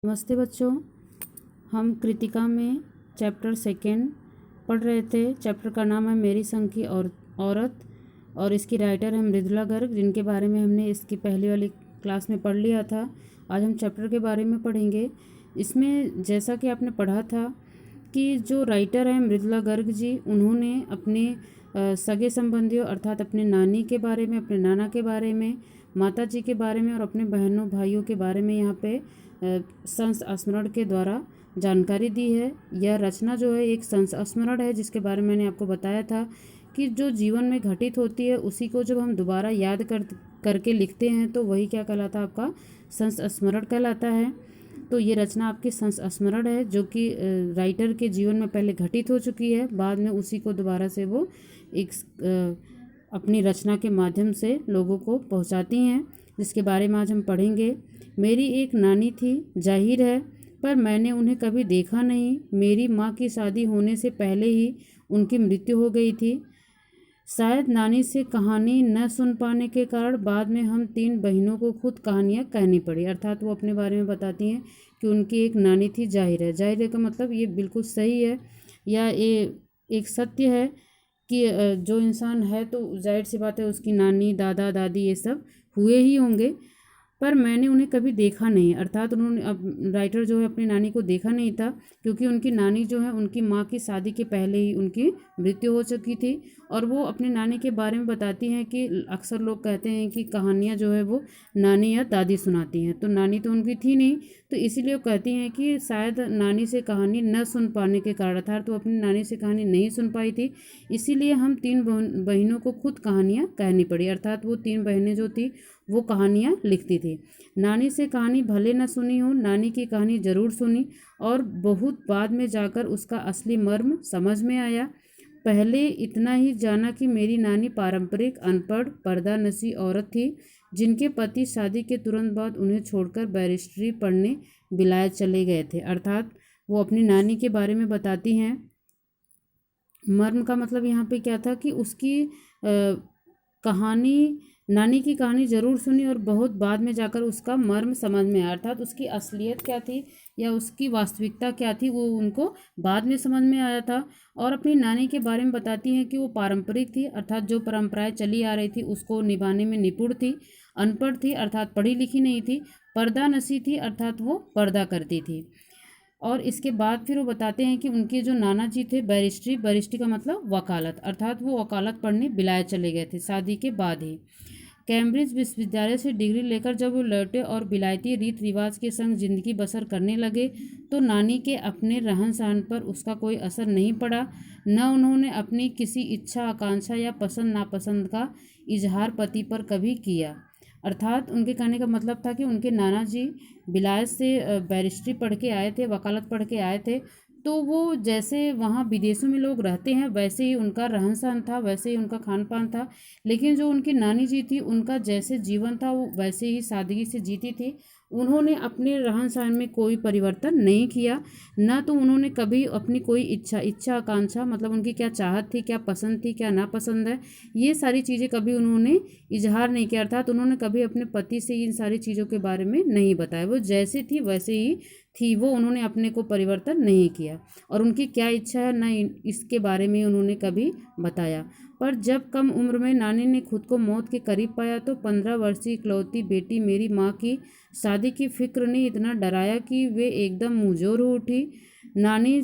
नमस्ते बच्चों। हम कृतिका में चैप्टर सेकेंड पढ़ रहे थे। चैप्टर का नाम है मेरी संग की औरत और इसकी राइटर है मृदुला गर्ग, जिनके बारे में हमने इसकी पहली वाली क्लास में पढ़ लिया था। आज हम चैप्टर के बारे में पढ़ेंगे। इसमें जैसा कि आपने पढ़ा था कि जो राइटर है मृदुला गर्ग जी, उन्होंने अपने सगे संबंधियों अर्थात अपने नानी के बारे में, अपने नाना के बारे में, माता जी के बारे में और अपने बहनों भाइयों के बारे में यहाँ पे संस्मरण के द्वारा जानकारी दी है। यह रचना जो है एक संस्मरण है, जिसके बारे में मैंने आपको बताया था कि जो जीवन में घटित होती है उसी को जब हम दोबारा याद करके लिखते हैं तो वही क्या कहलाता है, आपका संस्मरण कहलाता है। तो ये रचना आपकी संस्मरण है, जो कि राइटर के जीवन में पहले घटित हो चुकी है, बाद में उसी को दोबारा से वो एक अपनी रचना के माध्यम से लोगों को पहुंचाती हैं, जिसके बारे में आज हम पढ़ेंगे। मेरी एक नानी थी, जाहिर है, पर मैंने उन्हें कभी देखा नहीं। मेरी माँ की शादी होने से पहले ही उनकी मृत्यु हो गई थी। शायद नानी से कहानी न सुन पाने के कारण बाद में हम 3 बहनों को खुद कहानियाँ कहनी पड़ी। अर्थात वो अपने बारे में बताती हैं कि उनकी एक नानी थी, जाहिर है। जाहिर है का मतलब ये बिल्कुल सही है या ये एक सत्य है कि जो इंसान है तो जाहिर सी बात है उसकी नानी, दादा, दादी ये सब हुए ही होंगे, पर मैंने उन्हें कभी देखा नहीं। अर्थात उन्होंने, अब राइटर जो है, अपनी नानी को देखा नहीं था, क्योंकि उनकी नानी जो है उनकी माँ की शादी के पहले ही उनकी मृत्यु हो चुकी थी। और वो अपनी नानी के बारे में बताती हैं कि अक्सर लोग कहते हैं कि कहानियाँ जो है वो नानी या दादी सुनाती हैं, तो नानी तो उनकी थी नहीं, तो इसीलिए वो कहती हैं कि शायद नानी से कहानी न सुन पाने के कारण था, तो अपनी नानी से कहानी नहीं सुन पाई थी, इसीलिए हम 3 बहनों को खुद कहानियाँ कहनी पड़ी। अर्थात वो 3 बहनें जो थी वो कहानियाँ लिखती थी। नानी से कहानी भले न सुनी हो, नानी की कहानी ज़रूर सुनी और बहुत बाद में जाकर उसका असली मर्म समझ में आया। पहले इतना ही जाना कि मेरी नानी पारंपरिक अनपढ़ पर्दानशी औरत थी, जिनके पति शादी के तुरंत बाद उन्हें छोड़कर बैरिस्ट्री पढ़ने विलायत चले गए थे। अर्थात वो अपनी नानी के बारे में बताती हैं। मर्म का मतलब यहाँ पे क्या था कि उसकी कहानी, नानी की कहानी ज़रूर सुनी और बहुत बाद में जाकर उसका मर्म समझ में आया। अर्थात उसकी असलियत क्या थी या उसकी वास्तविकता क्या थी वो उनको बाद में समझ में आया था। और अपनी नानी के बारे में बताती हैं कि वो पारंपरिक थी, अर्थात जो परंपराएं चली आ रही थी उसको निभाने में निपुण थी। अनपढ़ थी, अर्थात पढ़ी लिखी नहीं थी। पर्दानशी थी, अर्थात वो पर्दा करती थी। और इसके बाद फिर वो बताते हैं कि उनके जो नाना जी थे बैरिस्ट्री का मतलब वकालत, अर्थात वो वकालत पढ़ने विलायत चले गए थे शादी के बाद ही। कैम्ब्रिज विश्वविद्यालय से डिग्री लेकर जब वो लौटे और विलायती रीत रिवाज के संग जिंदगी बसर करने लगे तो नानी के अपने रहन सहन पर उसका कोई असर नहीं पड़ा। न उन्होंने अपनी किसी इच्छा, आकांक्षा या पसंद नापसंद का इजहार पति पर कभी किया। अर्थात उनके कहने का मतलब था कि उनके नाना जी विलायत से बैरिस्ट्री पढ़ के आए थे, वकालत पढ़ के आए थे, तो वो जैसे वहाँ विदेशों में लोग रहते हैं वैसे ही उनका रहन सहन था, वैसे ही उनका खान पान था। लेकिन जो उनकी नानी जी थी उनका जैसे जीवन था वो वैसे ही सादगी से जीती थी। उन्होंने अपने रहन सहन में कोई परिवर्तन नहीं किया। ना तो उन्होंने कभी अपनी कोई इच्छा आकांक्षा, मतलब उनकी क्या चाहत थी, क्या पसंद थी, क्या नापसंद है, ये सारी चीज़ें कभी उन्होंने इजहार नहीं किया। अर्थात उन्होंने कभी अपने पति से इन सारी चीज़ों के बारे में नहीं बताया। वो जैसे थी वैसे ही थी, वो उन्होंने अपने को परिवर्तन नहीं किया। और उनकी क्या इच्छा है ना इसके बारे में उन्होंने कभी बताया। पर जब कम उम्र में नानी ने खुद को मौत के करीब पाया तो 15 वर्षीय इकलौती बेटी मेरी माँ की शादी की फिक्र ने इतना डराया कि वे एकदम मुंहजोर हो उठी। नाना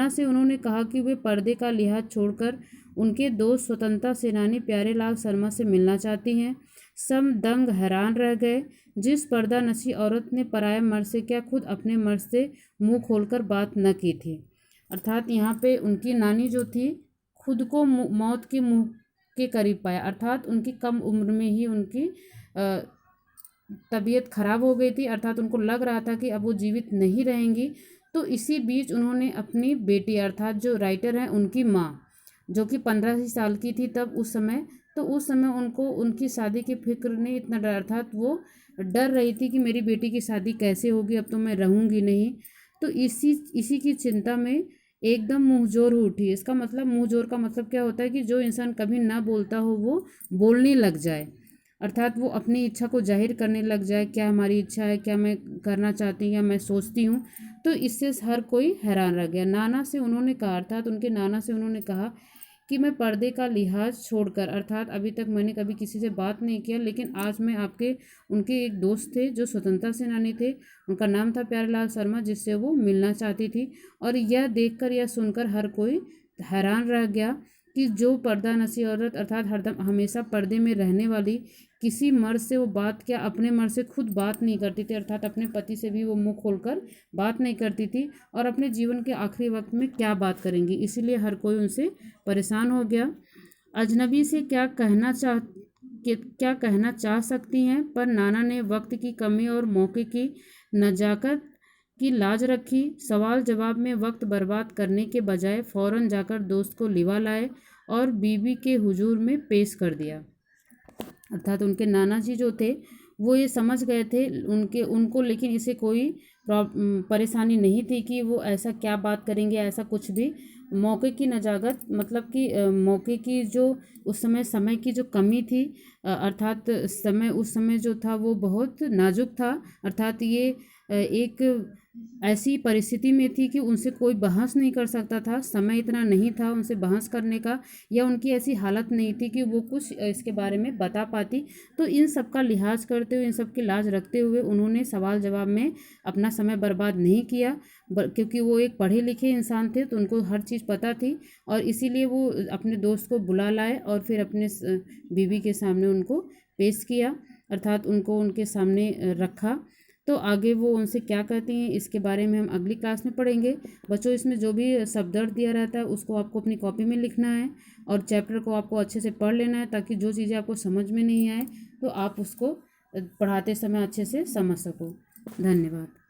से उन्होंने कहा कि वे पर्दे का लिहाज छोड़कर उनके दोस्त स्वतंत्रता सेनानी प्यारेलाल शर्मा से मिलना चाहती हैं। सब दंग हैरान रह गए। जिस पर्दा नशी औरत ने पराया मर्द से क्या खुद अपने मर्द से मुंह खोलकर बात न की थी। अर्थात यहाँ पे उनकी नानी जो थी खुद को मौत के मुंह के करीब पाया। अर्थात उनकी कम उम्र में ही उनकी तबीयत खराब हो गई थी। अर्थात उनको लग रहा था कि अब वो जीवित नहीं रहेंगी। तो इसी बीच उन्होंने अपनी बेटी, अर्थात जो राइटर हैं उनकी माँ, जो कि 15 साल की थी तब उस समय, तो उस समय उनको उनकी शादी की फिक्र ने इतना डर, अर्थात वो डर रही थी कि मेरी बेटी की शादी कैसे होगी, अब तो मैं रहूँगी नहीं। तो इसी की चिंता में एकदम मुंहजोर हो उठी। इसका मतलब, मुंहजोर का मतलब क्या होता है कि जो इंसान कभी ना बोलता हो वो बोलने लग जाए। अर्थात वो अपनी इच्छा को जाहिर करने लग जाए, क्या हमारी इच्छा है, क्या मैं करना चाहती हूँ या मैं सोचती हूँ। तो इससे हर कोई हैरान रह गया। नाना से उन्होंने कहा, अर्थात उनके नाना से उन्होंने कहा कि मैं पर्दे का लिहाज छोड़कर, अर्थात अभी तक मैंने कभी किसी से बात नहीं किया, लेकिन आज मैं आपके, उनके एक दोस्त थे जो स्वतंत्रता सेनानी थे, उनका नाम था प्यारेलाल शर्मा, जिससे वो मिलना चाहती थी। और यह देखकर या सुनकर हर कोई हैरान रह गया कि जो पर्दा नशी औरत, अर्थात हरदम हमेशा पर्दे में रहने वाली, किसी मर्द से वो बात, क्या अपने मर्द से खुद बात नहीं करती थी, अर्थात अपने पति से भी वो मुंह खोलकर बात नहीं करती थी, और अपने जीवन के आखिरी वक्त में क्या बात करेंगी। इसीलिए हर कोई उनसे परेशान हो गया। अजनबी से क्या कहना चाह सकती हैं, पर नाना ने वक्त की कमी और मौके की नजाकत की लाज रखी। सवाल जवाब में वक्त बर्बाद करने के बजाय फौरन जाकर दोस्त को लिवा लाए और बीबी के हुजूर में पेश कर दिया। अर्थात उनके नाना जी जो थे वो ये समझ गए थे उनको, लेकिन इसे कोई परेशानी नहीं थी कि वो ऐसा क्या बात करेंगे, ऐसा कुछ भी। मौके की नजाकत मतलब कि मौके की जो उस समय की जो कमी थी, अर्थात उस समय जो था वो बहुत नाजुक था। अर्थात ये एक ऐसी परिस्थिति में थी कि उनसे कोई बहस नहीं कर सकता था, समय इतना नहीं था उनसे बहस करने का, या उनकी ऐसी हालत नहीं थी कि वो कुछ इसके बारे में बता पाती। तो इन सब का लिहाज करते हुए, इन सब की लाज रखते हुए उन्होंने सवाल जवाब में अपना समय बर्बाद नहीं किया, क्योंकि वो एक पढ़े लिखे इंसान थे तो उनको हर चीज़ पता थी। और इसीलिए वो अपने दोस्त को बुला लाए और फिर अपने बीवी के सामने उनको पेश किया, अर्थात उनको उनके सामने रखा। तो आगे वो उनसे क्या कहती हैं इसके बारे में हम अगली क्लास में पढ़ेंगे। बच्चों, इसमें जो भी शब्दार्थ दिया रहता है उसको आपको अपनी कॉपी में लिखना है और चैप्टर को आपको अच्छे से पढ़ लेना है, ताकि जो चीज़ें आपको समझ में नहीं आए तो आप उसको पढ़ाते समय अच्छे से समझ सको। धन्यवाद।